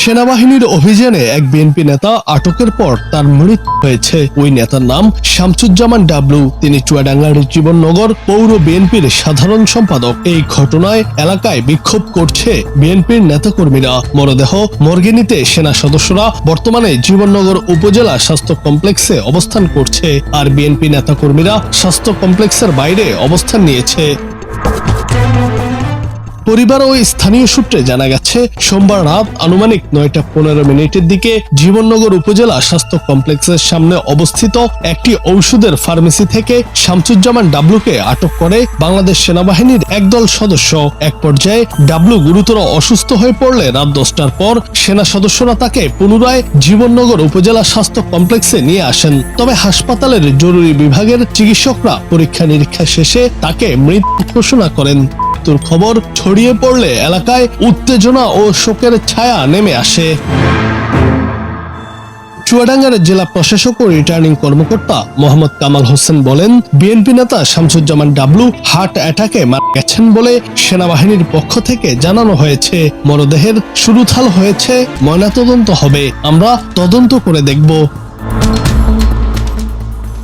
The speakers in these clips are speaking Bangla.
সেনাবাহিনীর অভিযানে এক বিএনপি নেতা আটকের পর তার মৃত্যু হয়েছে। ওই নেতার নাম শামসুজ্জামান ডাবলু। তিনি চুয়াডাঙ্গার জীবননগর পৌর বিএনপির সাধারণ সম্পাদক। এই ঘটনায় এলাকায় বিক্ষোভ করছে বিএনপির নেতাকর্মীরা। মরদেহ মর্গে নিতে সেনা সদস্যরা বর্তমানে জীবননগর উপজেলা স্বাস্থ্য কমপ্লেক্সে অবস্থান করছে, আর বিএনপি নেতাকর্মীরা স্বাস্থ্য কমপ্লেক্সের বাইরে অবস্থান নিয়েছে। পরিবার ও স্থানীয় সূত্রে জানা গেছে, সোমবার রাত আনুমানিক 9:15 দিকে জীবননগর উপজেলা স্বাস্থ্য কমপ্লেক্সের সামনে অবস্থিত একটি ঔষধের ফার্মেসি থেকে শামসুজ্জামান ডাবলুকে আটক করে বাংলাদেশ সেনাবাহিনীর একদল সদস্য। এক পর্যায়ে ডাবলু গুরুতর অসুস্থ হয়ে পড়লে রাত 10টার পর সেনা সদস্যরা তাকে পুনরায় জীবননগর উপজেলা স্বাস্থ্য কমপ্লেক্সে নিয়ে আসেন। তবে হাসপাতালের জরুরি বিভাগের চিকিৎসকরা পরীক্ষা নিরীক্ষা শেষে তাকে মৃত ঘোষণা করেন। মৃত্যুর খবর ছড়িয়ে পড়লে এলাকায় উত্তেজনা ও শোকের ছায়া নেমে আসে। চুয়াডাঙ্গার জেলা প্রশাসক ও রিটার্নিং কর্মকর্তা মোহাম্মদ কামাল হোসেন বলেন, বিএনপি নেতা শামসুজ্জামান ডাবলু হার্ট অ্যাটাকে মারা গেছেন বলে সেনাবাহিনীর পক্ষ থেকে জানানো হয়েছে। মরদেহের সুরুথাল হয়েছে, ময়নাতদন্ত হবে, আমরা তদন্ত করে দেখব।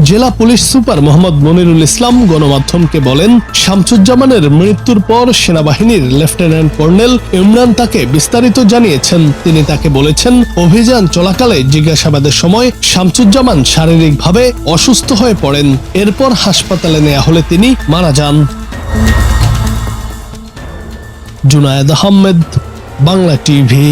জেলা পুলিশ সুপার মোহাম্মদ মনিরুল ইসলাম গণমাধ্যমকে বলেন, শামসুজ্জামানের মৃত্যুর পর সেনাবাহিনীর লেফটেন্যান্ট কর্নেল ইমরান তাকে বিস্তারিত জানিয়েছেন। তিনি তাকে বলেছেন, অভিযান চলাকালে জিজ্ঞাসাবাদের সময় শামসুজ্জামান শারীরিকভাবে অসুস্থ হয়ে পড়েন। এরপর হাসপাতালে নেওয়া হলে তিনি মারা যান। জুনায়েদ আহমেদ, বাংলা টিভি।